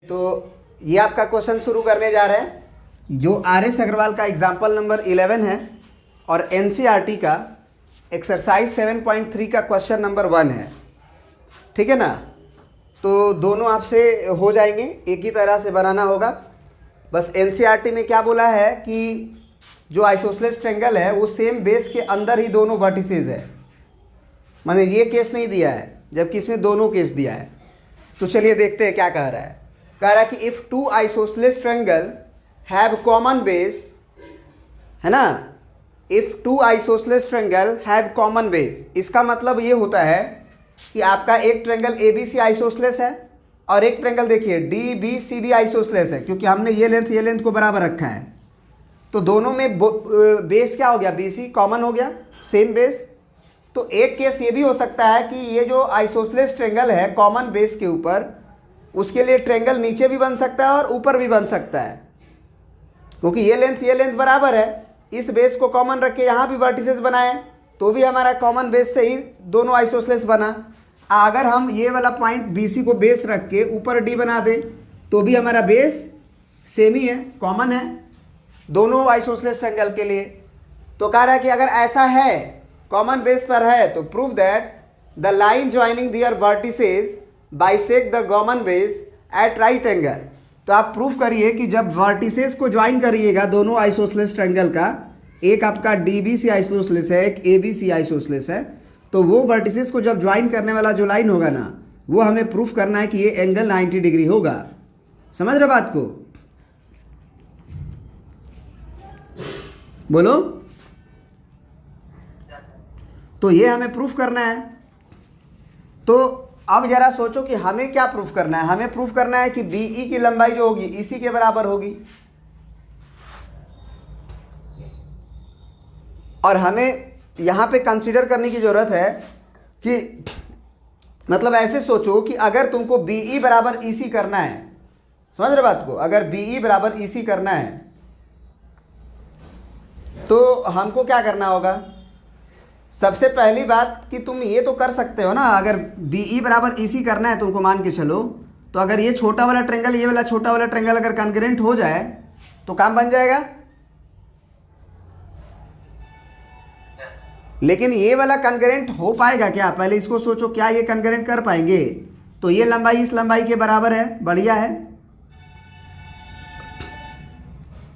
तो ये आपका क्वेश्चन शुरू करने जा रहे हैं जो आर.एस. अग्रवाल का एग्जाम्पल नंबर 11 है और एनसीईआरटी का एक्सरसाइज 7.3 का क्वेश्चन नंबर 1 है। ठीक है ना। तो दोनों आपसे हो जाएंगे, एक ही तरह से बनाना होगा। बस एनसीईआरटी में क्या बोला है कि जो आइसोसेलेस ट्रायंगल है वो सेम बेस के अंदर ही दोनों वर्टिसेस है, माने ये केस नहीं दिया है, जबकि इसमें दोनों केस दिया है। तो चलिए देखते हैं क्या कह रहा है। कह रहा है कि if two isosceles triangle have common base, है ना, if two isosceles triangle have common base, इसका मतलब ये होता है कि आपका एक triangle A B C isosceles है और एक ट्रायंगल देखिए डी बी सी भी आइसोसेलेस है, क्योंकि हमने ये लेंथ को बराबर रखा है। तो दोनों में बेस क्या हो गया, बी सी कॉमन हो गया, सेम बेस। तो एक केस ये भी हो सकता है कि ये जो आइसोसेलेस ट्रायंगल है कॉमन बेस के ऊपर, उसके लिए ट्रायंगल नीचे भी बन सकता है और ऊपर भी बन सकता है, क्योंकि ये लेंथ बराबर है। इस बेस को कॉमन रख के यहाँ भी वर्टिसेस बनाए तो भी हमारा कॉमन बेस से ही दोनों आइसोसेलेस बना। अगर हम ये वाला पॉइंट बी सी को बेस रख के ऊपर डी बना दें तो भी हमारा बेस सेम ही है, कॉमन है दोनों आइसोसेलेस ट्रायंगल के लिए। तो कह रहा है कि अगर ऐसा है, कॉमन बेस पर है, तो prove that the line joining their vertices bisect the common base at right angle. तो आप प्रूफ करिए कि जब वर्टिसेस को ज्वाइन करिएगा दोनों आइसोसेलेस ट्रायंगल का, एक आपका डी बी सी आइसोसेलेस है, एक ए बी सी आइसोसेलेस है, तो वो वर्टिसेस को जब ज्वाइन करने वाला जो लाइन होगा ना, वो हमें प्रूफ करना है कि ये एंगल 90 डिग्री होगा। समझ रहे बात को? बोलो। तो ये हमें प्रूफ करना है। तो अब जरा सोचो कि हमें क्या प्रूफ करना है। हमें प्रूफ करना है कि बीई की लंबाई जो होगी इसी के बराबर होगी, और हमें यहाँ पे कंसीडर करने की ज़रूरत है कि मतलब ऐसे सोचो कि अगर तुमको बीई बराबर ईसी करना है, समझ रहे बात को, अगर बीई बराबर ईसी करना है तो हमको क्या करना होगा। सबसे पहली बात कि तुम ये तो कर सकते हो ना, अगर बीई बराबर ईसी करना है तुमको, मान के चलो, तो अगर ये छोटा वाला ट्रायंगल ये वाला छोटा वाला ट्रायंगल अगर कॉन्ग्रुएंट हो जाए तो काम बन जाएगा। लेकिन ये वाला कॉन्ग्रुएंट हो पाएगा क्या, पहले इसको सोचो, क्या ये कॉन्ग्रुएंट कर पाएंगे? तो ये लंबाई इस लंबाई के बराबर है, बढ़िया है,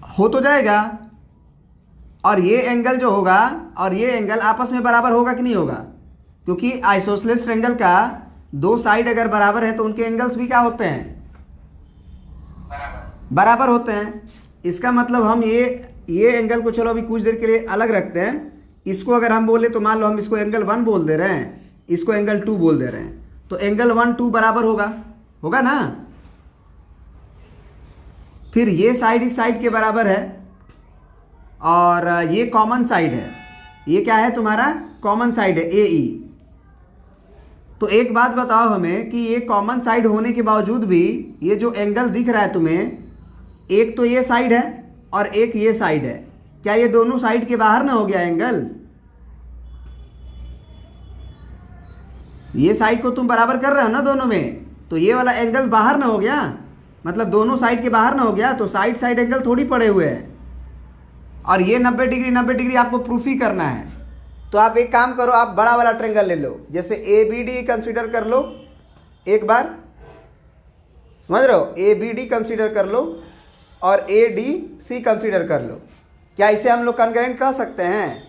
हो तो जाएगा। और ये एंगल जो होगा और ये एंगल आपस में बराबर होगा कि नहीं होगा, क्योंकि आइसोसेलेस ट्रायंगल का दो साइड अगर बराबर है तो उनके एंगल्स भी क्या होते हैं, बराबर होते हैं। इसका मतलब हम ये एंगल को चलो अभी कुछ देर के लिए अलग रखते हैं। इसको अगर हम बोले तो मान लो हम इसको एंगल 1 बोल दे रहे हैं, इसको एंगल 2 बोल दे रहे हैं, तो एंगल 1 2 बराबर होगा ना। फिर ये साइड इस साइड के बराबर है और ये कॉमन साइड है, ये क्या है तुम्हारा कॉमन साइड है ए ई। तो एक बात बताओ हमें कि ये कॉमन साइड होने के बावजूद भी ये जो एंगल दिख रहा है तुम्हें, एक तो ये साइड है और एक ये साइड है, क्या ये दोनों साइड के बाहर ना हो गया एंगल? ये साइड को तुम बराबर कर रहे हो ना दोनों में, तो ये वाला एंगल बाहर ना हो गया, मतलब दोनों साइड के बाहर ना हो गया, तो साइड साइड एंगल थोड़ी पड़े हुए हैं। और ये 90 डिग्री आपको प्रूफ ही करना है। तो आप एक काम करो, आप बड़ा वाला ट्रायंगल ले लो, जैसे ए बी डी कंसिडर कर लो एक बार, समझ रहे हो, ए बी डी कंसिडर कर लो और ए डी सी कंसिडर कर लो। क्या इसे हम लोग कॉन्ग्रुएंट कह सकते हैं?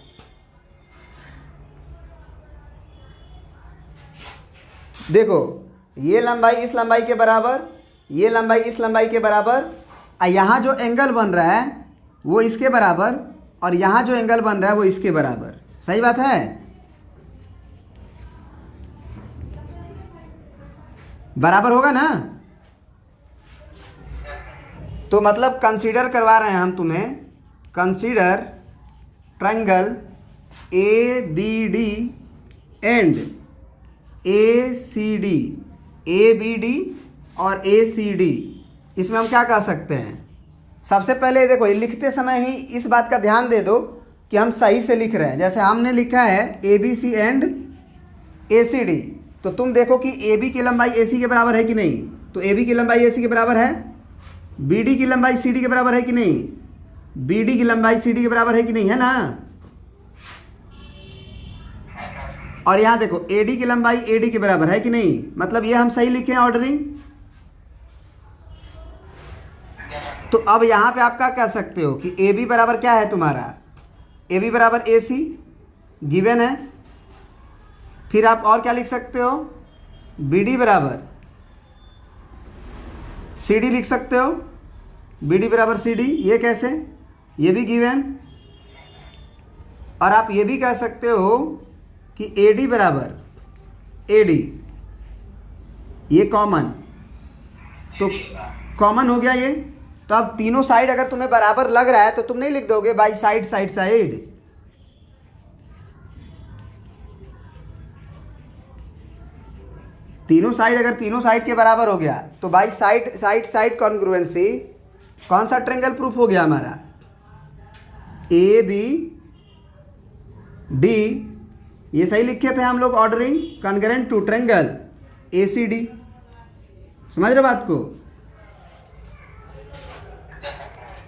देखो, ये लंबाई इस लंबाई के बराबर, ये लंबाई इस लंबाई के बराबर, यहाँ जो एंगल बन रहा है वो इसके बराबर, और यहाँ जो एंगल बन रहा है वो इसके बराबर। सही बात है? बराबर होगा ना। तो मतलब कंसीडर करवा रहे हैं हम तुम्हें, consider triangle A B D and A C D, A B D और ए सी डी। इसमें हम क्या कह सकते हैं, सबसे पहले देखो ये लिखते समय ही इस बात का ध्यान दे दो कि हम सही से लिख रहे हैं। जैसे हमने लिखा है A B C and A C D, तो तुम देखो कि ए बी की लंबाई ए सी के बराबर है कि नहीं, तो ए बी की लंबाई ए सी के बराबर है, बी डी की लंबाई सी डी के बराबर है कि नहीं, बी डी की लंबाई सी डी के बराबर है कि नहीं, है ना। और यहाँ देखो ए डी की लंबाई ए डी के बराबर है कि नहीं, मतलब ये हम सही लिखे हैं ऑर्डरिंग। तो अब यहाँ पे आप क्या कह सकते हो कि ए बी बराबर क्या है तुम्हारा, ए बी बराबर ए सी गिवन है। फिर आप और क्या लिख सकते हो, बी डी बराबर सी डी लिख सकते हो, बी डी बराबर सी डी। ये कैसे, ये भी गिवन। और आप ये भी कह सकते हो कि ए डी बराबर ए डी, ये कॉमन, तो कॉमन हो गया ये। तो अब तीनों साइड अगर तुम्हें बराबर लग रहा है तो तुम नहीं लिख दोगे बाई साइड साइड साइड। तीनों साइड अगर तीनों साइड के बराबर हो गया तो by side side side congruency कौन सा ट्रायंगल प्रूफ हो गया हमारा, ए बी डी। ये सही लिखे थे हम लोग ordering, concurrent to triangle A C D. समझ रहे हो बात को।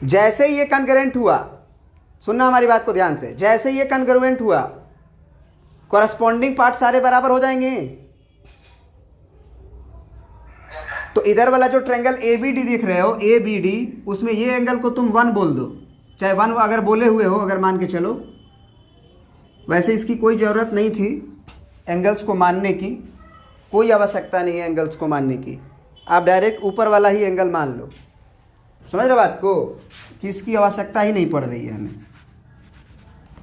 जैसे ही ये कॉन्करेंट हुआ, सुनना हमारी बात को ध्यान से, जैसे ही ये कॉन्ग्रुएंट हुआ कॉरस्पॉन्डिंग पार्ट सारे बराबर हो जाएंगे। तो इधर वाला जो ट्रायंगल ए बी डी दिख रहे हो, ए बी डी, उसमें ये एंगल को तुम 1 बोल दो, चाहे 1 अगर बोले हुए हो, अगर मान के चलो। वैसे इसकी कोई ज़रूरत नहीं थी एंगल्स को मानने की, कोई आवश्यकता नहीं है एंगल्स को मानने की। आप डायरेक्ट ऊपर वाला ही एंगल मान लो। समझ रहे बात को, कि इसकी आवश्यकता ही नहीं पड़ रही है हमें।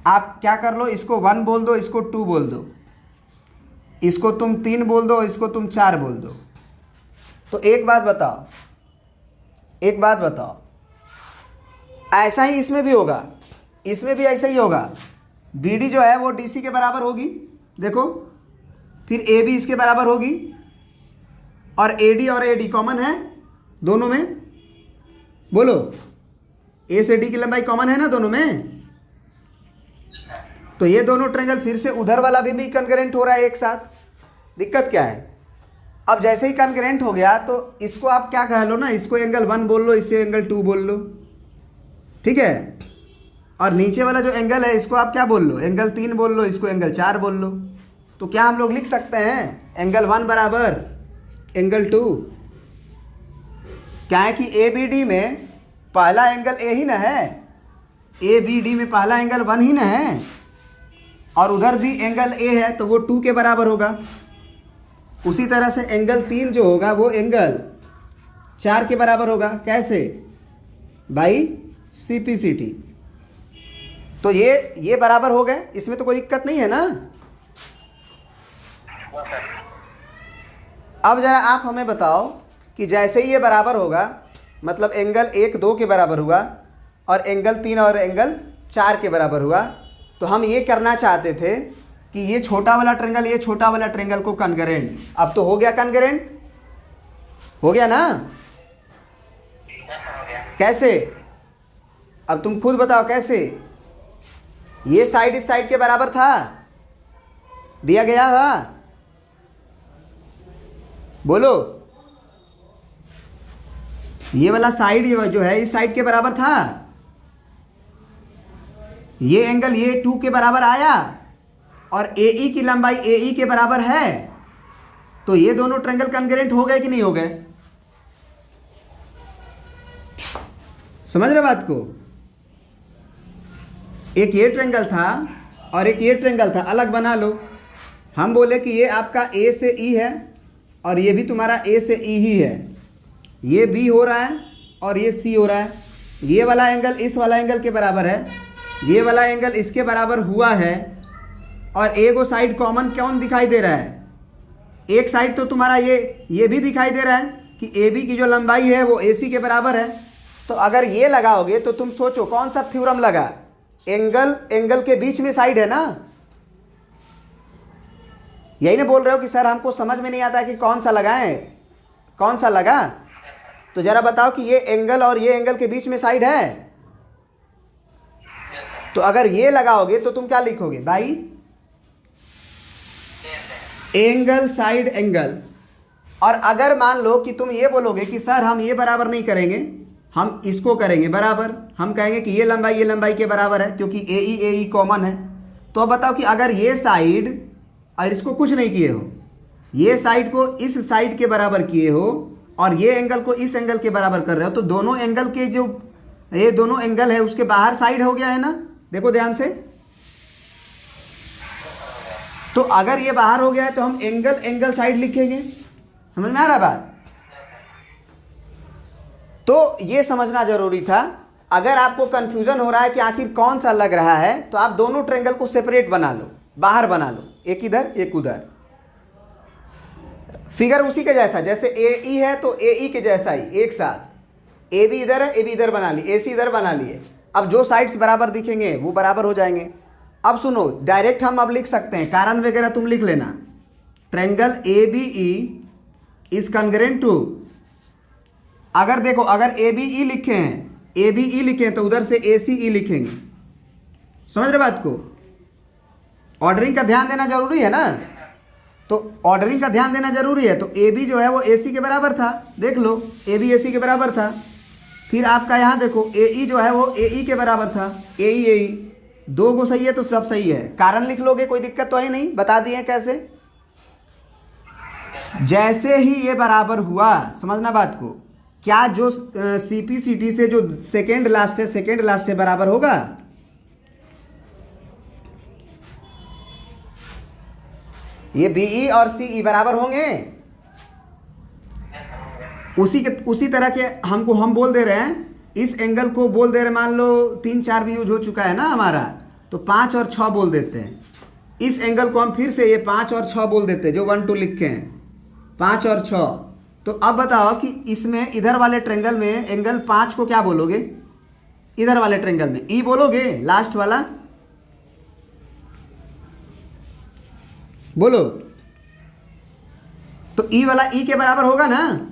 आप क्या कर लो, इसको 1 बोल दो, इसको 2 बोल दो, इसको तुम 3 बोल दो, इसको तुम 4 बोल दो। तो एक बात बताओ, एक बात बताओ, ऐसा ही इसमें भी होगा, इसमें भी ऐसा ही होगा। बी डी जो है वो डी सी के बराबर होगी, देखो। फिर ए बी इसके बराबर होगी, और ए डी कॉमन है दोनों में। बोलो, ए से डी की लंबाई कॉमन है ना दोनों में। तो ये दोनों ट्रायंगल फिर से उधर वाला भी कॉन्करेंट हो रहा है एक साथ। दिक्कत क्या है, अब जैसे ही कॉन्करेंट हो गया तो इसको आप क्या कह लो ना, इसको एंगल 1 बोल लो, इससे एंगल 2 बोल लो, ठीक है। और नीचे वाला जो एंगल है इसको आप क्या बोल लो, एंगल 3 बोल लो, इसको एंगल 4 बोल लो। तो क्या हम लोग लिख सकते हैं एंगल 1 बराबर एंगल 2। क्या है कि ए बी डी में पहला एंगल ए ही ना है, ए बी डी में पहला एंगल 1 ही ना है, और उधर भी एंगल ए है तो वो 2 के बराबर होगा। उसी तरह से एंगल 3 जो होगा वो एंगल 4 के बराबर होगा। कैसे, by C P C T. तो ये बराबर हो गए, इसमें तो कोई दिक्कत नहीं है ना। अब जरा आप हमें बताओ कि जैसे ही ये बराबर होगा, मतलब एंगल 1 2 के बराबर हुआ और एंगल 3 और एंगल 4 के बराबर हुआ, तो हम ये करना चाहते थे कि ये छोटा वाला ट्रायंगल ये छोटा वाला ट्रायंगल को कॉन्करेंट। अब तो हो गया कॉन्करेंट, हो गया ना। कैसे, अब तुम खुद बताओ कैसे। ये साइड इस साइड के बराबर था, दिया गया था, बोलो। ये वाला साइड जो है इस साइड के बराबर था, ये एंगल ये 2 के बराबर आया, और ए ई की लंबाई ए ई के बराबर है। तो ये दोनों ट्रायंगल कॉन्करेंट हो गए कि नहीं हो गए। समझ रहे बात को। एक ये ट्रायंगल था और एक ये ट्रायंगल था, अलग बना लो। हम बोले कि ये आपका ए से ई है और ये भी तुम्हारा ए से ई ही है, ये बी हो रहा है और ये सी हो रहा है। ये वाला एंगल इस वाला एंगल के बराबर है, ये वाला एंगल इसके बराबर हुआ है, और एक वो साइड कॉमन कौन दिखाई दे रहा है, एक साइड तो तुम्हारा ये भी दिखाई दे रहा है कि ए बी की जो लंबाई है वो ए सी के बराबर है। तो अगर ये लगाओगे तो तुम सोचो कौन सा थ्योरम लगा, एंगल के बीच में साइड है ना। यही ना बोल रहे हो कि सर हमको समझ में नहीं आता है कि कौन सा लगाएं, कौन सा लगा। तो जरा बताओ कि ये एंगल और ये एंगल के बीच में साइड है। तो अगर ये लगाओगे तो तुम क्या लिखोगे भाई, एंगल साइड एंगल, और अगर मान लो कि तुम ये बोलोगे कि सर हम ये बराबर नहीं करेंगे, हम इसको करेंगे बराबर, हम कहेंगे कि ये लंबाई के बराबर है क्योंकि ए ई कॉमन है। तो अब बताओ कि अगर ये साइड और इसको कुछ नहीं किए हो, ये साइड को इस साइड के बराबर किए हो और ये एंगल को इस एंगल के बराबर कर रहे हो, तो दोनों एंगल के जो ये दोनों एंगल है उसके बाहर साइड हो गया है ना, देखो ध्यान से। तो अगर ये बाहर हो गया है तो हम एंगल साइड लिखेंगे। समझ में आ रहा बात? तो ये समझना जरूरी था। अगर आपको कंफ्यूजन हो रहा है कि आखिर कौन सा लग रहा है, तो आप दोनों ट्रायंगल को सेपरेट बना लो, बाहर बना लो, एक इधर एक उधर। फिगर उसी के जैसा, जैसे ए ई है तो ए ई के जैसा ही एक साथ, ए बी इधर है, ए बी इधर बना लिए, ए सी इधर बना लिए। अब जो साइड्स बराबर दिखेंगे वो बराबर हो जाएंगे। अब सुनो, डायरेक्ट हम अब लिख सकते हैं, कारण वगैरह तुम लिख लेना। Triangle A B E is congruent to, अगर देखो अगर ए बी ई लिखे हैं, ए बी ई लिखे हैं तो उधर से ए सी ई लिखेंगे। समझ रहे बात को? ऑर्डरिंग का ध्यान देना जरूरी है ना, तो ऑर्डरिंग का ध्यान देना जरूरी है। तो ए बी जो है वो ए सी के बराबर था, देख लो ए बी ए सी के बराबर था। फिर आपका यहाँ देखो ए ई जो है वो ए ई के बराबर था, ए ई दो गो सही है तो सब सही है। कारण लिख लोगे, कोई दिक्कत तो है नहीं, बता दिए कैसे। जैसे ही ये बराबर हुआ, समझना बात को, क्या जो सी पी सी टी से जो सेकेंड लास्ट है, सेकेंड लास्ट से बराबर होगा? ये बी ई और सी ई बराबर होंगे। उसी तरह के हम बोल दे रहे हैं, इस एंगल को बोल दे रहे हैं, मान लो 3 4 भी यूज हो चुका है ना हमारा, तो 5 और 6 बोल देते हैं। इस एंगल को हम फिर से ये 5 और 6 बोल देते हैं, जो 1 2 लिखे हैं, 5 और 6। तो अब बताओ कि इसमें इधर वाले ट्रायंगल में एंगल 5 को क्या बोलोगे? इधर वाले ट्रायंगल में ई बोलोगे, लास्ट वाला बोलो। तो ई वाला ई के बराबर होगा ना,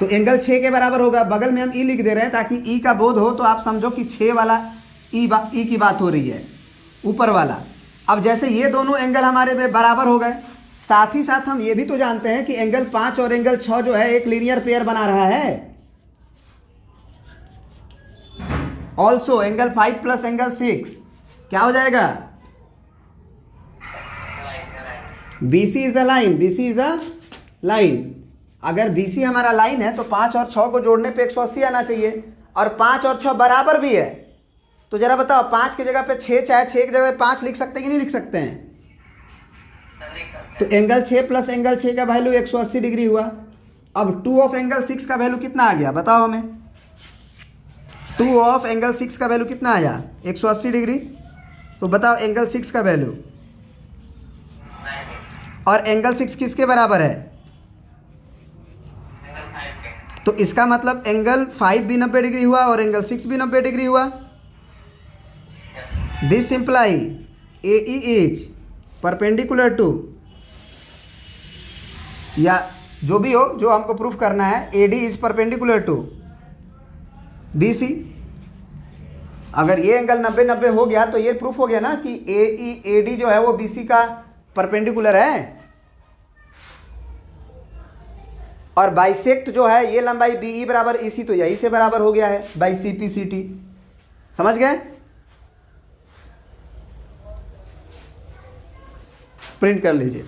तो एंगल 6 के बराबर होगा। बगल में हम ई लिख दे रहे हैं ताकि ई का बोध हो, तो आप समझो कि 6 वाला ई की बात हो रही है, ऊपर वाला। अब जैसे ये दोनों एंगल हमारे में बराबर हो गए, साथ ही साथ हम ये भी तो जानते हैं कि एंगल 5 और एंगल 6 जो है एक लीनियर पेयर बना रहा है। ऑल्सो एंगल 5 प्लस एंगल 6 क्या हो जाएगा? BC is a line, BC is a line. अगर BC हमारा लाइन है तो 5 और 6 को जोड़ने पे 180 आना चाहिए, और 5 और 6 बराबर भी है। तो जरा बताओ, 5 की जगह पे 6, चाहे 6 की जगह पे 5 लिख सकते हैं कि नहीं लिख सकते हैं? तो एंगल 6 प्लस एंगल 6 का वैल्यू 180 डिग्री हुआ। अब 2 ऑफ एंगल 6 का वैल्यू कितना आ गया बताओ हमें? 2 ऑफ एंगल 6 का वैल्यू कितना आया? 180 डिग्री। तो बताओ एंगल 6 का वैल्यू, और एंगल 6 किसके बराबर है? तो इसका मतलब एंगल 5 भी 90 डिग्री हुआ और एंगल 6 भी 90 डिग्री हुआ। This imply A E is perpendicular to, या जो भी हो जो हमको प्रूफ करना है, A D is perpendicular to B C. अगर ये एंगल 90 90 हो गया तो ये प्रूफ हो गया ना कि ए डी जो है वो बी सी का परपेंडिकुलर है। और बाइसेक्ट जो है ये लंबाई बी ई बराबर ई सी, तो यही से बराबर हो गया है by C P C T. समझ गए? प्रिंट कर लीजिए।